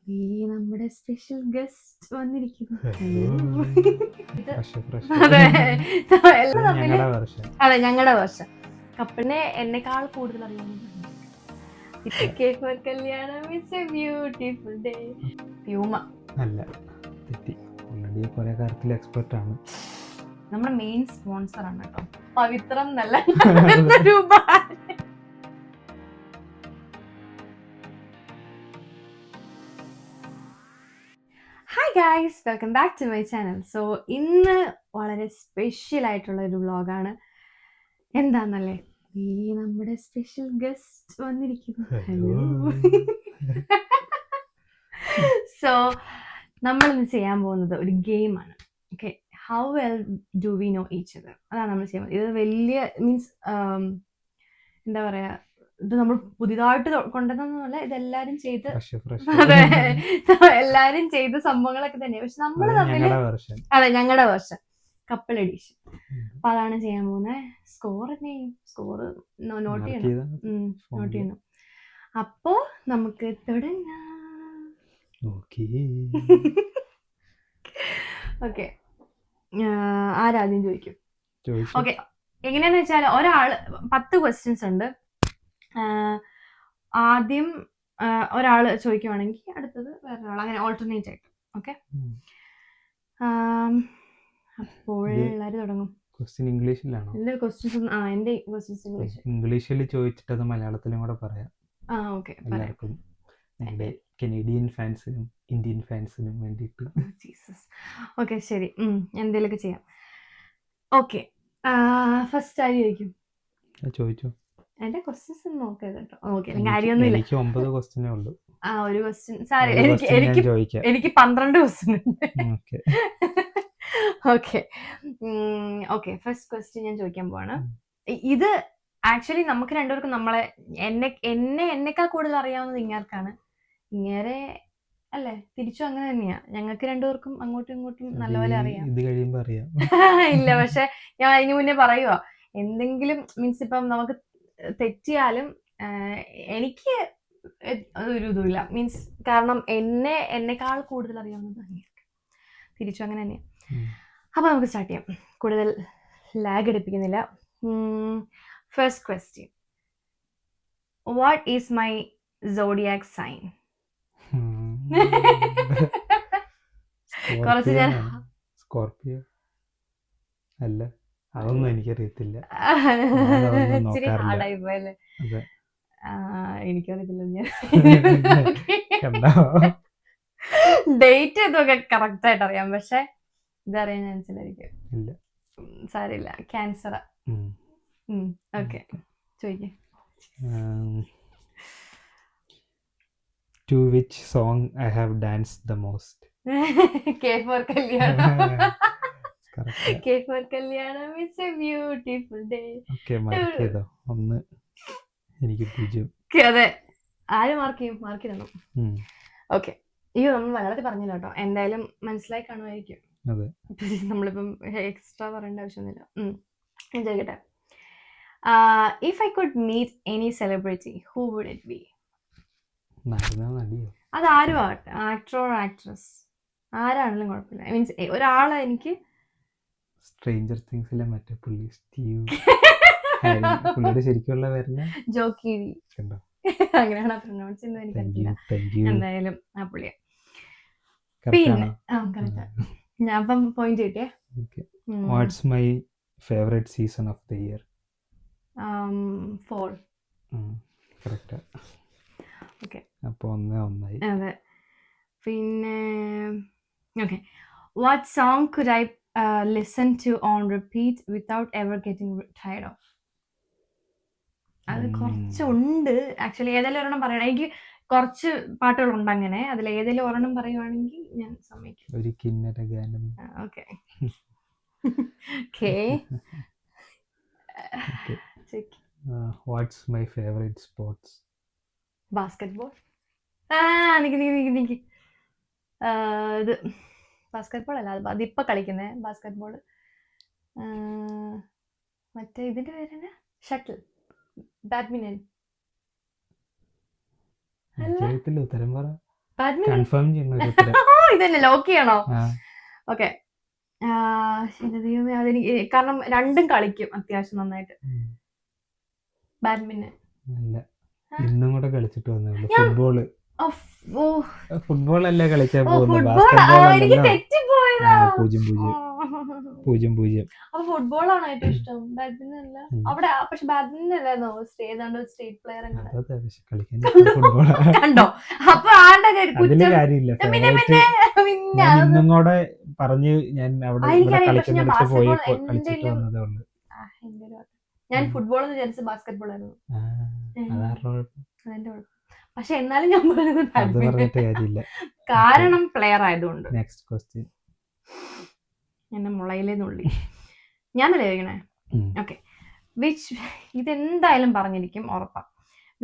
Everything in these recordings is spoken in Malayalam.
ഈ നമ്മുടെ സ്പെഷ്യൽ ഗസ്റ്റ് വന്നിരിക്കുന്നു. അതെ എല്ലാം തമ്മില് അതെ ഞങ്ങളുടെ വർഷം കപ്പിളിനെ എന്നെക്കാൾ കൂടുതൽ അറിയാവുന്നത് കല്യാണം it's A beautiful day. Puma അല്ല, തെറ്റി. ഓൾറെഡി കുറെ കാര്യത്തിൽ എക്സ്പെർട്ട് ആണ്. നമ്മുടെ മെയിൻ സ്പോൺസർ ആണ് കേട്ടോ, പവിത്രം നല്ല രൂപ. Hi guys, welcome back to my channel. So ഇന്ന് വളരെ സ്പെഷ്യൽ ആയിട്ടുള്ള ഒരു വ്ളോഗാണ്. എന്താന്നല്ലേ, ഈ നമ്മുടെ സ്പെഷ്യൽ ഗസ്റ്റ് വന്നിരിക്കുന്നു. ഹലോ. സോ നമ്മൾ ഇന്ന് ചെയ്യാൻ പോകുന്നത് ഒരു ഗെയിമാണ്. Okay, how well do we know each other, അതാണ് നമ്മൾ ചെയ്യുന്നത്. ഇത് വലിയ മീൻസ് എന്താ പറയാ, ഇത് നമ്മൾ പുതിയതായിട്ട് കൊണ്ടുവന്നല്ല, ഇതെല്ലാരും ചെയ്ത് അതെ എല്ലാരും ചെയ്ത സംഭവങ്ങളൊക്കെ തന്നെയാണ്. പക്ഷെ നമ്മൾ തമ്മിൽ അതെ ഞങ്ങളുടെ വേർഷൻ കപ്പിൾ എഡിഷൻ. അപ്പൊ അതാണ് ചെയ്യാൻ പോകുന്നത്. സ്കോർ നോട്ട് ചെയ്യണം. അപ്പോ നമുക്ക് തുടങ്ങാം. ഓക്കെ, ആരാദ്യം ചോദിക്കും? ഓക്കെ, എങ്ങനെയാന്ന് വെച്ചാൽ ഒരാള് 10 ക്വസ്റ്റ്യൻസ് ഉണ്ട്. ആദ്യം ഒരാള് ചോദിക്കുവാണെങ്കിൽ അടുത്തത് വേറൊരാൾ, അങ്ങനെ ഓൾട്ടർനേറ്റ് ആയിട്ട്. ഓക്കെ, അപ്പോൾ എല്ലാരും തുടങ്ങും. ക്വസ്റ്റ്യൻ ഇംഗ്ലീഷിലാണോ? എന്റെ ക്വസ്റ്റ്യൻസ് എന്റെ ക്വസ്റ്റ്യൻസ് ഇംഗ്ലീഷിൽ ചോദിച്ചിട്ട് അത് മലയാളത്തിലും കൂടെ പറയാം. ഓക്കെ, എല്ലാവർക്കും കനേഡിയൻ ഫാൻസിനും ഇന്ത്യൻ ഫാൻസിനും വേണ്ടിയിട്ട്. ഓക്കെ ശരി, എന്തെങ്കിലുമൊക്കെ ചെയ്യാം. ഓക്കെ, ഫസ്റ്റ് ആര് ചോദിക്കും? ചോദിച്ചോ. എന്റെ ക്വസ്റ്റ്യൻസ് നോക്കരുത് കേട്ടോ. ഓക്കെ, കാര്യമൊന്നുമില്ല. എനിക്ക് 9 ക്വസ്റ്റ്യനേ ഉള്ളൂ. ഒരു ക്വസ്റ്റ്യൻ സാരി, എനിക്ക് 12 ക്വസ്റ്റ്യൻ ഉണ്ട്. ഓക്കെ ഓക്കെ, ഫസ്റ്റ് ക്വസ്റ്റ്യൻ ഞാൻ ചോദിക്കാൻ പോവാണ്. ഇത് ആക്ച്വലി നമുക്ക് രണ്ടുപേർക്കും എന്നെക്കാൾ കൂടുതൽ അറിയാവുന്നത് ഇങ്ങേർക്കാണ്. ഇങ്ങേരെ അല്ലേ, തിരിച്ചും അങ്ങനെ തന്നെയാ. ഞങ്ങൾക്ക് രണ്ടുപേർക്കും അങ്ങോട്ടും ഇങ്ങോട്ടും നല്ലപോലെ അറിയാം. ഇത് കഴിയുമ്പോ അറിയാം. ഇല്ല, പക്ഷെ ഞാൻ അതിന് മുന്നേ പറയുവാ, എന്തെങ്കിലും മീൻസ് ഇപ്പം നമുക്ക് തെറ്റിയാലും എനിക്ക് ഒരു ഇതുമില്ല. മീൻസ് കാരണം എന്നെക്കാൾ കൂടുതൽ അറിയാവുന്നത് അങ്ങേർക്ക്, തിരിച്ചും അങ്ങനെ തന്നെയാ. അപ്പൊ നമുക്ക് സ്റ്റാർട്ട് ചെയ്യാം, കൂടുതൽ ലാഗ് എടുപ്പിക്കുന്നില്ല. First question, what is my zodiac sign? കുറച്ച് ഞാൻ സ്കോർപിയോ അല്ല, അതൊന്നും എനിക്കറിയത്തില്ല. ഇച്ചിരി ഹാർഡായി പോയല്ലേ? എനിക്കറിയത്തില്ല. ഡേറ്റ് ഇതൊക്കെ കറക്റ്റ് ആയിട്ട് അറിയാം, പക്ഷെ ഇതറിയാൻ മനസ്സിലായിരിക്കും. സാരില്ല, ക്യാൻസറാ. ഓക്കെ, ചോദിക്കേ. To which song I have danced the most? K for Kalyanam. K for Kalyanam, it's a beautiful day. Okay, mark ചെയ്തോ? ഒന്ന് എനിക്ക് 0. അതെ, ആര് മാർക്ക് ചെയ്യണം? ഓക്കെ, അയ്യോ നമ്മൾ മലയാളത്തിൽ പറഞ്ഞില്ല കേട്ടോ. എന്തായാലും മനസ്സിലായി കാണുമായിരിക്കും. അതെ, നമ്മളിപ്പം എക്സ്ട്രാ പറയേണ്ട ആവശ്യമൊന്നുമില്ല. ഞാൻ ചോദിക്കട്ടെ, if I could meet any celebrity, who would it be? അതാരും ആവട്ടെ, ആക്ടർ ഓർ ആക്ട്രസ്, ആരാണെങ്കിലും കുഴപ്പമില്ല. മീൻസ് ഒരാളെ എനിക്ക്. സ്ട്രേഞ്ചർ തിങ്സിലെ മറ്റേ പുള്ളി സ്റ്റീവ്, പുള്ളിയുടെ ശരിക്കുള്ള പേര് ജോക്കിവി, അങ്ങനെയാണ് പ്രൊനൗൺസ് ചെയ്യുന്നത്, എനിക്കറിയില്ല. എന്തായാലും ആ പുള്ളിയാ. പിന്നെ ഞാൻ അപ്പം പോയിന്റ് കിട്ടിയേ. What's my favourite season of the year? Fall. Correct. Okay, അപ്പോൾ 1-1. അതെ. പിന്നെ okay, what song could I listen to on repeat without ever getting tired of? അത് കുറച്ചുണ്ട് ആക്ച്വലി. ഏതെങ്കിലും ഒരെണ്ണം പറയണം. എനിക്ക് കുറച്ച് പാട്ടുകളുണ്ട് അങ്ങനെ, അതിൽ ഏതെങ്കിലും ഒരെണ്ണം പറയുവാണെങ്കിൽ ഞാൻ സമ്മതിക്കും. ഒരു കിന്നര ഗാനം. Okay okay. What's my favourite sports? Basketball. നിക്ക് ഇത് ബാസ്കറ്റ്ബോൾ അല്ല, അതിപ്പോ കളിക്കുന്നേ ബാസ്കറ്റ്ബോൾ. മറ്റേ ഇതിന്റെ പേരെന്നാ, ഷട്ടിൽ, ബാഡ്മിന്റൺ. ഉത്തരം പറ. ബാഡ്മിന്റൺ കൺഫേം ചെയ്യുന്ന ഒരു ഉത്തരം. ഇതന്നെ ലോക്ക് ചെയ്യണോ? ആ, ഓക്കെ. അതെനിക്ക് കാരണം രണ്ടും കളിക്കും അത്യാവശ്യം നന്നായിട്ട്. ഉം. ബാഡ്മിന്റൺ. അല്ല, ഇന്നും കൂടെ കളിച്ചിട്ട് വന്നുള്ളൂ. ഞാൻ- ഫുട്ബോള്. ഓ ഫുട്ബോൾ അല്ലേ കളിക്കാൻ പോകുന്നത്, ഫുട്ബോൾ. ബാസ്കറ്റ്ബോൾ എനിക്ക് അല്ലല്ലോ. തെറ്റിപ്പോയതാ. 0-0. അപ്പൊ ഫുട്ബോളാണ് ഏറ്റവും ഇഷ്ടം, ബാഡ്മിന്റൺ അല്ല. അവിടെ പക്ഷെ ബാഡ്മിന്റൺ അല്ലായിരുന്നോ ഏതാണ്ട് സ്റ്റേറ്റ് പ്ലെയർ അങ്ങനെ അതെ, പക്ഷെ കളിക്കാൻ ഫുട്ബോളാ. കണ്ടോ? അപ്പൊ ആരുടെ കാര്യം അതില് കുറ്റം? കാര്യമില്ല. പിന്നെ ഫേവറേറ്റ് പിന്നെ ഞാൻ അത് ഇന്നും കൂടെ പറഞ്ഞ് ഞാൻ അവിടെ ഇവിടെ എനിക്കറിയാം. പക്ഷെ ഞാൻ കളിക്കുന്നിടത്ത് പോയി ബാസ്കറ്റ്ബോൾ കളിച്ചിട്ട് എന്തെങ്കിലും വന്നതേ ഉള്ളൂ. ഞാൻ ഉം. ഫുട്ബോൾ എന്ന് വിചാരിച്ച ബാസ്കറ്റ്ബോൾ ആയിരുന്നു. അതാരുടെ കുഴപ്പം? അതെന്റെ കുഴപ്പം. പക്ഷെ എന്നാലും ഞാൻ പറഞ്ഞത് അത് ബാഡ്മിന്റൺ പറഞ്ഞിട്ട് കാര്യമില്ല. കാരണം പ്ലെയർ ആയതുകൊണ്ട്. Next question. എന്റെ മുളയിലേ നുള്ളി. ഞാനല്ലേ ചോദിക്കണേ? ഓക്കെ. വിച്ച് ഇതെന്തായാലും പറഞ്ഞിരിക്കും ഉറപ്പാ.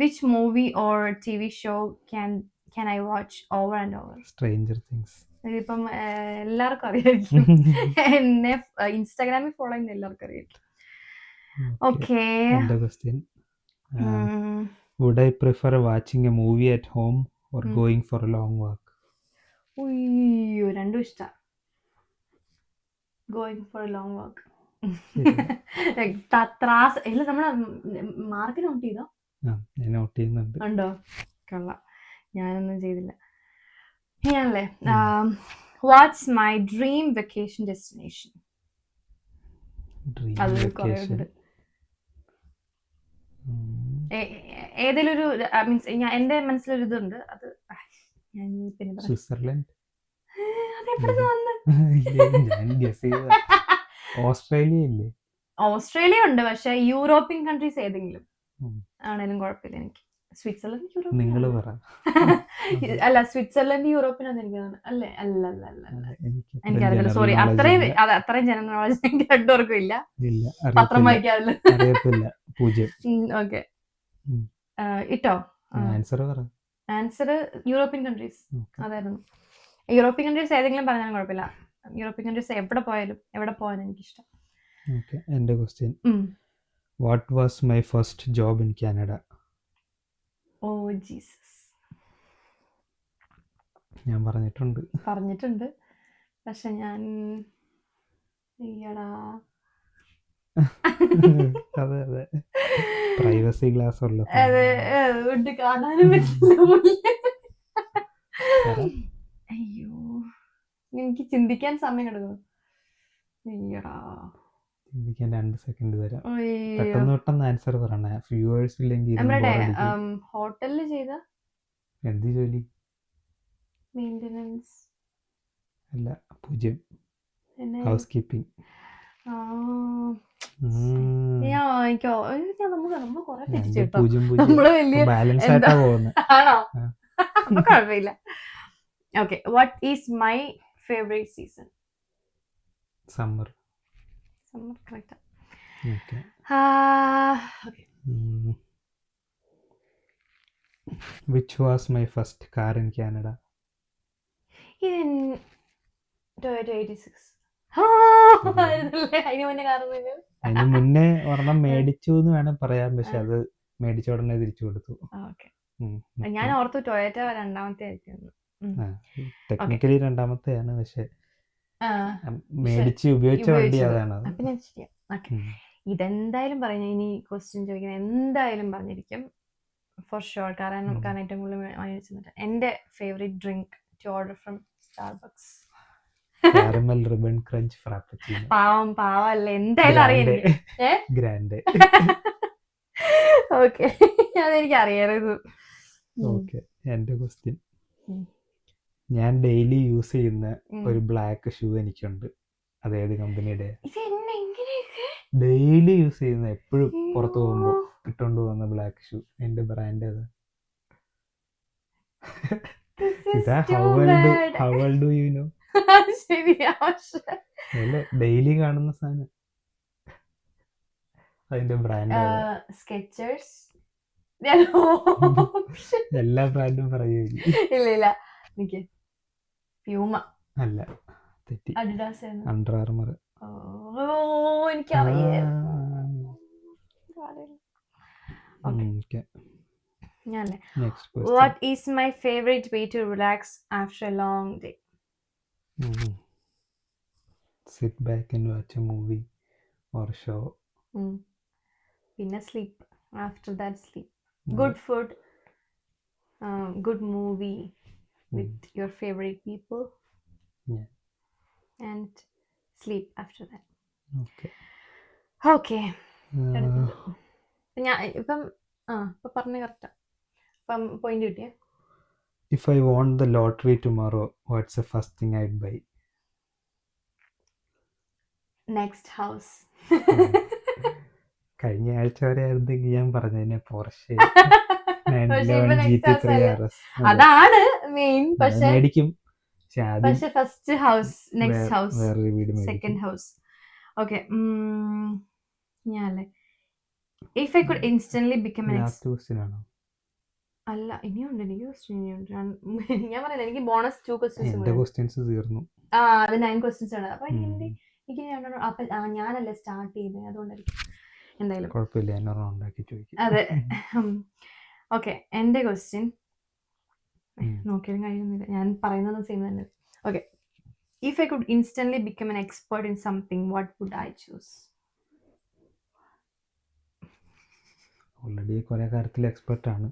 Which movie or TV show can I watch over and over? Stranger things. ഇതിപ്പം എല്ലാവർക്കും അറിയായിരിക്കും. എന്നെ ഇൻസ്റ്റാഗ്രാമിൽ ഫോളോ ചെയ്യുന്ന എല്ലാവർക്കും അറിയായിരിക്കും. ഓക്കെ. എന്റെ question. Would I prefer watching a movie at home or going for a long walk? ഉയ്യോ, രണ്ടും ഇഷ്ട. Going for a long walk. ത്രാസ് ഇല്ല. നമ്മളെ മാർക്ക് നോട്ട് ചെയ്തോ? ഞാൻ നോട്ട് ചെയ്യുന്നുണ്ട്. ഉണ്ടോ? കൊള്ളാം. ഞാനൊന്നും ചെയ്തില്ല. ഞാനല്ലേ, what's my dream vacation destination? അത് കുറേ ഉണ്ട്. ഏതെങ്കിലും ഒരു മീൻസ് എന്റെ മനസ്സിലൊരു ഇതുണ്ട്. അത് ഞാൻ പിന്നെ സ്വിറ്റ്സർലൻഡ്. അതെപ്പോഴത്തെ വന്ന്? ഞാൻ ഗസ് ചെയ്ത ഓസ്ട്രേലിയ ഇല്ലേ? ഓസ്ട്രേലിയ ഉണ്ട്, പക്ഷെ യൂറോപ്യൻ കൺട്രീസ് ഏതെങ്കിലും ആണേലും കുഴപ്പമില്ല എനിക്ക്. സ്വിറ്റ്സർലൻഡ് നിങ്ങൾ പറ. അല്ല, സ്വിറ്റ്സർലൻഡ് യൂറോപ്പിനാന്ന് എനിക്ക് തോന്നുന്നു. അല്ലേ? അല്ല അല്ല അല്ല അല്ല, എനിക്കറിയില്ല. സോറി. അത്രയും ജനറൽ നോളജ് എനിക്ക് രണ്ടുപേർക്കും ഇല്ല. പത്രം വായിക്കാറില്ല. അറിയത്തില്ല. 0. ഓക്കെ. ഇട്ടോ ആൻസർ പറ. Answer European countries. അതായിരുന്നു. യൂറോപ്യൻ കൺട്രീസ് ഏതെങ്കിലും പറഞ്ഞാലും കുഴപ്പമില്ല. യൂറോപ്യൻ കൺട്രീസ് എവിടെ പോയാലും എനിക്കിഷ്ടം. ഓക്കെ. എന്റെ question. What was my first job in Canada? Oh Jesus. ഞാൻ പറഞ്ഞിട്ടുണ്ട്. പക്ഷെ ഞാൻ അതെ അതെ, പ്രൈവസി ഗ്ലാസ് ഉള്ള. അതുകൊണ്ട് കാണാനും പറ്റില്ല. അയ്യോ, എനിക്ക് ചിന്തിക്കാൻ സമയം എടുക്കും. ചിന്തിക്കാൻ 2 സെക്കൻഡ് തരാം. പെട്ടെന്ന് ആൻസർ പറയണേ, വ്യൂവേഴ്സ് ഇല്ലെങ്കിൽ. ഹോട്ടലിൽ ചെയ്ത എന്ത് ജോലി? മെയിൻ്റെനൻസ്. അല്ല, 0. House keeping. ബാലൻസ് ആയിട്ടാ പോകുന്നത്. ആണോ? അപ്പൊ കുഴപ്പമില്ല. Okay. What is my favourite season? Summer. Correct. Okay. Which was my first car in Canada? Toyota 86. അതിന് മുന്നേ ഒരെണ്ണം മേടിച്ചു എന്ന് വേണം പറയാൻ, പക്ഷെ അത് മേടിച്ച ഉടനെ തിരിച്ചു കൊടുത്തു. ഞാൻ ഓർത്തു ടൊയോറ്റ രണ്ടാമത്തെ ആയിരിക്കും. ടെക്നിക്കലി രണ്ടാമത്തെയാണ്, പക്ഷെ മേടിച്ച് ഉപയോഗിച്ച വണ്ടി അതാണ്. ഇതെന്തായാലും പറഞ്ഞു. ഇനി ക്വസ്റ്റ്യൻ ചോദിക്കുന്നത് എന്തായാലും പറഞ്ഞിരിക്കും ഫോർ ഷുവർ. കാരണം ഏറ്റവും കൂടുതൽ വാങ്ങിച്ചിട്ടുണ്ട്. എന്റെ favourite drink to order from Starbucks. Caramel ribbon crunch frappuccino. പാവല്ലേ, എന്തായാലും അറിയാം. ഗ്രാൻഡ്. ഓക്കെ, അതെനിക്ക് അറിയാമായിരുന്നു. ഓക്കെ. എന്റെ ക്വസ്റ്റ്യൻ. ഞാൻ ഡെയിലി യൂസ് ചെയ്യുന്ന ഒരു ബ്ലാക്ക് ഷൂ എനിക്കുണ്ട്. അതേത് കമ്പനിയുടെ? ഡെയിലി യൂസ് ചെയ്യുന്ന, എപ്പോഴും പുറത്തു പോകുമ്പോൾ ഇട്ടുകൊണ്ട് പോകുന്ന ബ്ലാക്ക് ഷൂ. എന്റെ ബ്രാൻഡ് ഏതാ? ഇതാ how well do you know? Daily കാണുന്ന സാധനം. അതിന്റെ ബ്രാൻഡ് സ്കെച്ചേഴ്സ്. എല്ലാ ബ്രാൻഡും പറയൂ. ഇല്ല, പ്യൂമ അല്ല, തെറ്റി. അഡിഡാസ്. Under armour. എനിക്കറിയാം. ഞാനല്ലേ. Next question. What is my favorite way to relax after a long day? Sit back and watch A movie or show. പിന്നെ sleep. After that, sleep. Good food, good movie with your favorite people, Yeah. and sleep after that. Okay. Okay. അടുത്തത് ഞാൻ ഇപ്പം പറഞ്ഞ കറക്റ്റാ. അപ്പം പോയിന്റ് കിട്ടിയേ. If I won the lottery tomorrow, what's the first thing I'd buy? Next house. കഴിഞ്ഞ ആഴ്ച വരെ ആയിരുന്നെങ്കിൽ ഞാൻ പറഞ്ഞതിനെ പോർഷെ പക്ഷേ ഇപ്പൊ next house അല്ലേ? RS അതാണ് മെയിൻ. പക്ഷെ മേടിക്കും. പക്ഷെ ആദ്യം ഫസ്റ്റ് ഹൗസ്, നെക്സ്റ്റ് ഹൗസ്, വേറൊരു വീട് സെക്കൻഡ് മേടിക്കും. ഹൗസ്. ഓക്കെ. ഞാനല്ലേ. If I could instantly become last question ആണോ? അല്ല, ഇനിയുണ്ട്. എനിക്ക് ക്വസ്റ്റ്യൻ ഇനിയുണ്ട്. ഞാൻ പറഞ്ഞില്ല, എനിക്ക് ബോണസ് 2 ക്വസ്റ്റ്യൻസ് എന്റെ ക്വസ്റ്റ്യൻസ് തീർന്നു. അത് 9 ക്വസ്റ്റ്യൻസ് ആണ്. അപ്പൊ എനിക്ക് അപ്പൊ ഞാനല്ലേ സ്റ്റാർട്ട് ചെയ്തത്, അതുകൊണ്ടായിരിക്കും. എന്തായാലും കുഴപ്പമില്ല, എന്നൊരെണ്ണം ഉണ്ടാക്കി ചോദിക്കും. അതെ. ഓക്കെ, എന്റെ ക്വസ്റ്റ്യൻ നോക്കിയാലും കഴിയുന്നില്ല, ഞാൻ പറയുന്നത് സെയിം തന്നെ. Okay. If I could instantly become an expert in something, what would I choose? Already കുറെ കാര്യത്തിൽ എക്സ്പെർട്ട് ആണ്.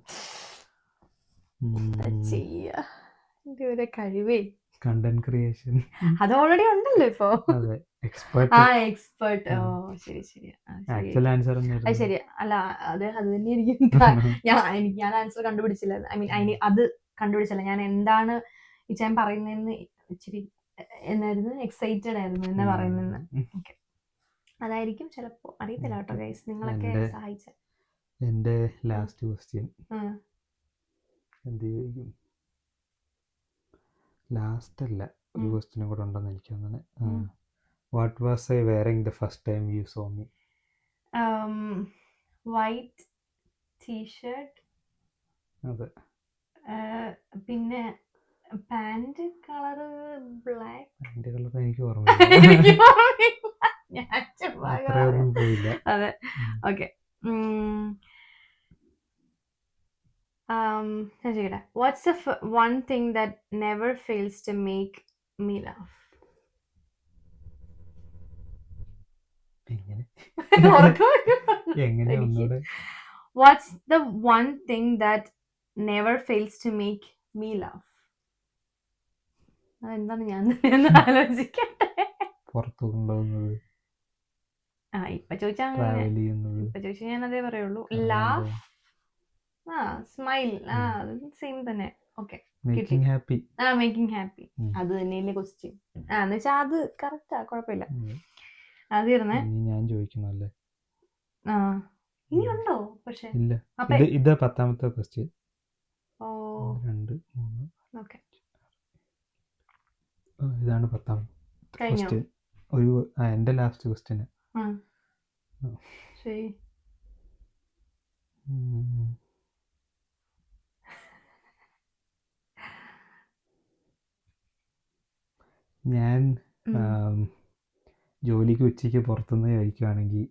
എന്റെ ഒരു കഴിവേ കണ്ടന്റ് ക്രിയേഷൻ. അത് ഓൾറെഡി ഉണ്ടല്ലോ ഇപ്പൊ. അതെ, എക്സ്പെർട്ട്. എക്സ്പേർട്ട്. ഓ ശരി. ആക്ച്വൽ ആൻസർ അത് ശരിയാ. അല്ല, അത് തന്നെ ആയിരിക്കും. ഞാൻ ആൻസർ കണ്ടുപിടിച്ചില്ല. ഐ മീൻ അത് കണ്ടുപിടിച്ചില്ല. ഞാൻ എന്താണ് ഞാൻ പറയുന്നതെന്ന് ഇച്ചിരി എന്നായിരുന്നു, എക്സൈറ്റഡ് ആയിരുന്നു എന്നെ പറയുന്നതെന്ന്. ഓക്കെ, അതായിരിക്കും ചിലപ്പോ. അറിയത്തില്ല കേട്ടോ ഗൈസ്, നിങ്ങളൊക്കെ സഹായിച്ച. എന്റെ ലാസ്റ്റ് ക്വസ്റ്റ്യൻ എന്ത് ചോദിക്കും? ലാസ്റ്റ് അല്ല, ഒരു ക്വസ്റ്റ്യനും കൂടെ ഉണ്ടെന്ന് എനിക്ക് തോന്നുന്നു. What was I wearing the first time you saw me? White t shirt. അതെ. പിന്നെ pant colour black. Pant colour എനിക്ക് ഓർമ്മയില്ല. അത്രയൊന്നും പോയില്ല. അതെ. ഓക്കെ. ഞാൻ ചെയ്യട്ടെ. What's the one thing that never fails to make me laugh? What's the one thing that never fails to make me laugh? അതെന്താണ് ഞാൻ ആലോചിക്കട്ടെ. പുറത്തു കൊണ്ടുപോകുന്നത്, ഇപ്പൊ ചോദിച്ചാൽ ഞാൻ അതേ പറയുള്ളൂ. ലാഫ്, സ്മൈൽ, സെയിം തന്നെ. Okay, making happy. Making happy, അത് തന്നെയല്ലേ ക്വസ്റ്റ്യൻ. എന്ന് വെച്ചാ അത് കറക്റ്റാ, കുഴപ്പമില്ല. അത് ഇരുന്നേ. ഞാൻ ചോദിക്കണല്ലേ? ഇനിയുണ്ടോ? പക്ഷെ ഇല്ല, ഇത് 10ാമത്തെ ക്വസ്റ്റ്യൻ. 2 3 ഓക്കെ, ഇതാണ് 10ാമത്തെ ക്വസ്റ്റ്യൻ. ഒരു എന്റെ ലാസ്റ്റ് ക്വസ്റ്റ്യൻ. ശരി. ഞാൻ ജോലിക്ക് ഉച്ചയ്ക്ക് പുറത്തുനിന്ന് കഴിക്കുകയാണെങ്കിൽ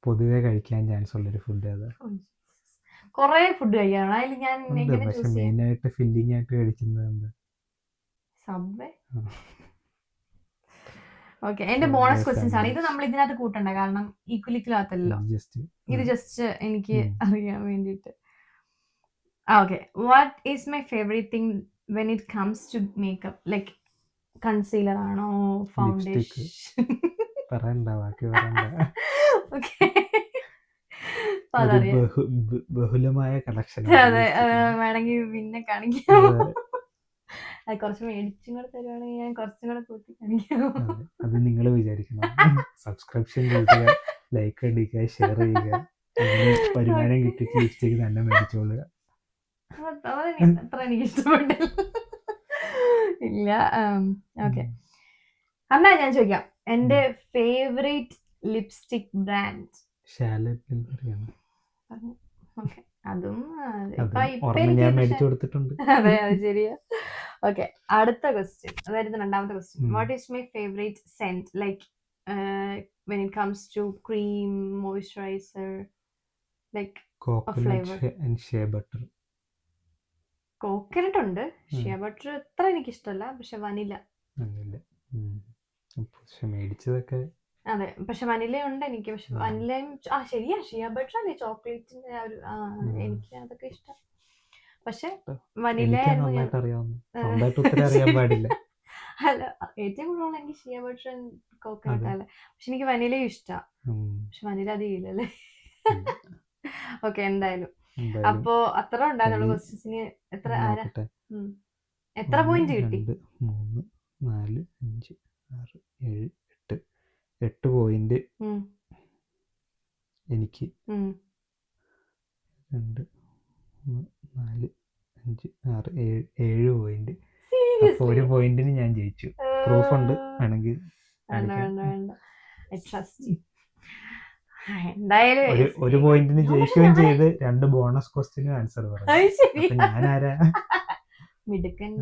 പൊതുവെ കഴിക്കാൻ ചാൻസ് ഉള്ളൊരു ഫുഡ് ഏതാ? കൊറേ ഫുഡ് കഴിക്കാനാണ്. പക്ഷെ മെയിൻ ആയിട്ട് ഫില്ലിംഗ് ആയിട്ട് കഴിക്കുന്നത് എന്താ? സബ്വേ. ഓക്കെ, എന്റെ ബോണസ് ക്വസ്റ്റ്യൻസ് ആണ് ഇത്. നമ്മൾ ഇതിനകത്ത് കൂട്ടണ്ട, കാരണം ഈക്വലിക്കലാത്തല്ലോ. ഇത് ജസ്റ്റ് എനിക്ക് അറിയാൻ വേണ്ടിയിട്ട്. Okay. What is my favourite thing when it comes to makeup? Like concealer ആണോ, ഫൗണ്ടേഷൻ? പറയണ്ട, ബാക്കി പറയണ്ട. ഓക്കെ, ബഹുലമായ കളക്ഷൻ. അതെ, വേണമെങ്കിൽ പിന്നെ കാണിക്കാം. അത് കുറച്ച് മേടിച്ചും കൂടെ തരുവാണെങ്കിൽ ഞാൻ കുറച്ചും കൂടെ കൂട്ടി കാണിക്കാം. അത് നിങ്ങൾ വിചാരിക്കണം. സബ്സ്ക്രിപ്ഷൻ ചെയ്യുക, ലൈക്ക് അടിക്കുക, ഷെയർ ചെയ്യുക. വരുമാനം കിട്ടിയിട്ട് ലിപ്സ്റ്റിക് തന്നെ മേടിച്ചോളുക. അത്ര എനിക്ക് ഇഷ്ടപ്പെട്ടില്ല. ഇല്ല. ഓക്കെ, എന്നാ ഞാൻ ചോദിക്കാം. എന്റെ ഫേവറേറ്റ് ലിപ്സ്റ്റിക് ബ്രാൻഡ് ഓക്കെ, അതും ഞാൻ മേടിച്ചു കൊടുത്തിട്ടുണ്ട്. അതെ, അത് ശരിയാ. ഓക്കെ, അടുത്ത ക്വസ്റ്റ്യൻ, അതായത് 2ാമത്തെ question. What is my favourite scent, like when it comes to cream, moisturizer, like coconut and shea butter. Coconut ഉണ്ട്, ഷിയ ബട്ടർ അത്ര എനിക്ക് ഇഷ്ടമല്ല, പക്ഷെ വനില. അങ്ങനെയില്ല. പക്ഷെ മേടിച്ചതൊക്കെ അതെ, പക്ഷെ വനില ഉണ്ട് എനിക്ക്. പക്ഷെ വനിലയും ശരിയാ, ഷിയ ബട്ടർ അല്ലേ ചോക്ലേറ്റിന്റെ ആ ഒരു എനിക്ക് അതൊക്കെ ഇഷ്ടം. പക്ഷെ വനില എനിക്ക് നന്നായിട്ട് അറിയാവുന്നു, സ്വന്തമായിട്ട് ഉത്തരം അറിയാൻ പാടില്ല. അല്ല, ഏറ്റവും കൂടുതൽ എനിക്ക് ഷിയ ബട്ടർ കോക്കനട്ട് അല്ലേ, പക്ഷെ എനിക്ക് വനിലയും ഇഷ്ടമാണ്. പക്ഷെ വനില അധികം ഇല്ലല്ലേ. ഓക്കെ, എന്തായാലും അപ്പോ അത്ര ഉണ്ടായിരുന്നുള്ളൂ ക്വസ്റ്റ്യൻസിന്. എത്ര എത്ര പോയിന്റ് കിട്ടി? 2, 3, 4, 5, 6, 7, 8. 8 പോയിന്റ് എനിക്ക്. 2, 3, 4, 5, 6, 7 പോയിന്റ്. അപ്പൊ 1 പോയിന്റിന് ഞാൻ ജയിച്ചു. പ്രൂഫ് ഉണ്ട്, വേണമെങ്കിൽ എന്തായാലും 1 പോയിന്റിന് ജയിക്കുകയും ചെയ്ത് 2 ബോണസ് ക്വസ്റ്റ്യനും ആൻസർ പറഞ്ഞു. അപ്പൊ ഞാനാരാ? മിടുക്കൻ.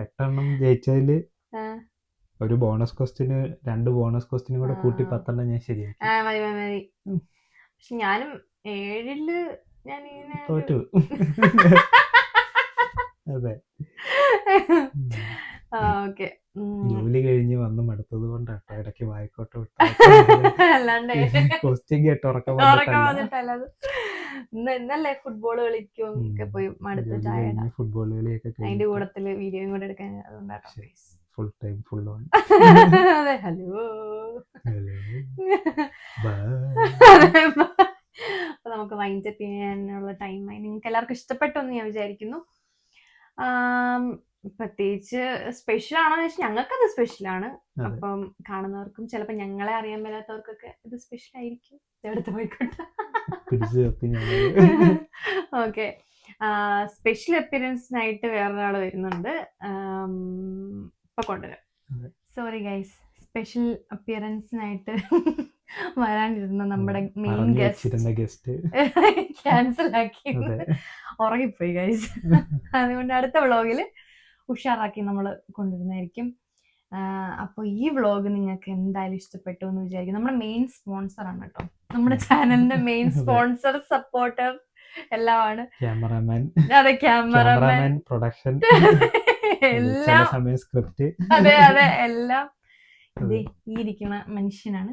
8 എണ്ണം ജയിച്ചതില് 1 ബോണസ് ക്വസ്റ്റ്യന് 2 ബോണസ് ക്വസ്റ്റ്യനും കൂടെ കൂട്ടി 10 എണ്ണം ഞാൻ ശരിയാക്കി. മതി. പക്ഷെ ഞാനും 7 ഞാൻ തോറ്റു. അതെ, ഓക്കെ. ജോലി കഴിഞ്ഞ് വന്ന് മടുത്തത് കൊണ്ടാട്ടോ ഇടയ്ക്ക് വായിക്കോട്ടെ അല്ലാണ്ട് ക്വസ്റ്റ്യൻ കേട്ട് ഉറക്കം വന്നിട്ടല്ല. ഇന്നല്ലേ ഫുട്ബോൾ കളിക്കും ഒക്കെ പോയി മടുത്ത് ടയർഡ്. ഫുട്ബോൾ കളിയൊക്കെ അതിന്റെ കൂടത്തില് വീഡിയോയും കൂടെ എടുക്കാൻ അതുകൊണ്ടാട്ടോ. Full time full on. അതെ, ഹലോ. അപ്പൊ നമുക്ക് വൈൻഡ് അപ്പ് ചെയ്യാനുള്ള ടൈമായി. നിങ്ങൾക്ക് എല്ലാവർക്കും ഇഷ്ടപ്പെട്ടു എന്ന് ഞാൻ വിചാരിക്കുന്നു. പ്രത്യേകിച്ച് സ്പെഷ്യൽ ആണോ എന്ന് വെച്ചാൽ ഞങ്ങൾക്കത് സ്പെഷ്യലാണ്. അപ്പം കാണുന്നവർക്കും ചിലപ്പോൾ ഞങ്ങളെ അറിയാൻ മേലാത്തവർക്കൊക്കെ ഇത് സ്പെഷ്യൽ ആയിരിക്കും. എടുത്ത് പോയിക്കോട്ടെ. ഓക്കെ, സ്പെഷ്യൽ അപ്പിയറൻസിനായിട്ട് വേറൊരാൾ വരുന്നുണ്ട്, ഇപ്പൊ കൊണ്ടുവരാം. സോറി ഗൈസ്, സ്പെഷ്യൽ അപ്പിയറൻസിനായിട്ട് വരാനിരുന്ന നമ്മുടെ മെയിൻ ഗസ്റ്റ് ക്യാൻസൽ ആക്കി, ഉറങ്ങിപ്പോയി ഗൈസ്. അതുകൊണ്ട് അടുത്ത വ്ളോഗില് ഉഷാറാക്കി നമ്മൾ കൊണ്ടുവരുന്നതായിരിക്കും. അപ്പോൾ ഈ വ്ളോഗ് നിങ്ങൾക്ക് എന്തായാലും ഇഷ്ടപ്പെട്ടു എന്ന് വിചാരിക്കും. നമ്മുടെ മെയിൻ സ്പോൺസർ ആണ് കേട്ടോ, നമ്മുടെ ചാനലിന്റെ മെയിൻ സ്പോൺസർ, സപ്പോർട്ടർ എല്ലാമാണ്. ക്യാമറാമാൻ, അതെ, ക്യാമറാമാൻ, പ്രൊഡക്ഷൻ, എല്ലാം. സ്ക്രിപ്റ്റ്, അതെ എല്ലാം ഈ ഇരിക്കുന്ന മനുഷ്യനാണ്.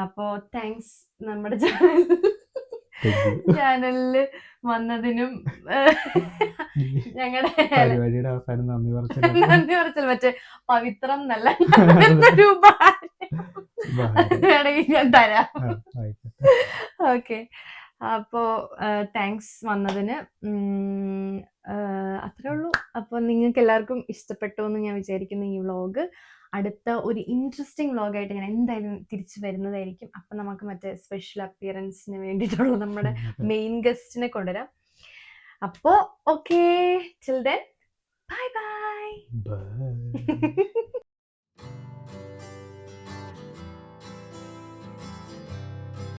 അപ്പോ താങ്ക്സ് നമ്മുടെ ചാനലില് വന്നതിനും ഞങ്ങളുടെ പരിപാടിയുടെ അവസാനം നന്ദി പറച്ചൽ മറ്റേ പവിത്രം നല്ല രൂപ ഞാൻ തരാം. ഓക്കെ, അപ്പോ താങ്ക്സ് വന്നതിന്. അത്രേ ഉള്ളൂ. അപ്പൊ നിങ്ങൾക്ക് എല്ലാവർക്കും ഇഷ്ടപ്പെട്ടു എന്ന് ഞാൻ വിചാരിക്കുന്നു ഈ വ്ളോഗ്. അടുത്ത ഒരു ഇൻട്രസ്റ്റിംഗ് വ്ളോഗായിട്ട് ഞാൻ എന്തായാലും തിരിച്ചു വരുന്നതായിരിക്കും. അപ്പൊ നമുക്ക് മറ്റേ സ്പെഷ്യൽ അപ്പിയറൻസിന് വേണ്ടിയിട്ടുള്ള നമ്മുടെ മെയിൻ ഗസ്റ്റിനെ കൊണ്ടുവരാം. അപ്പോ okay, till then bye bye.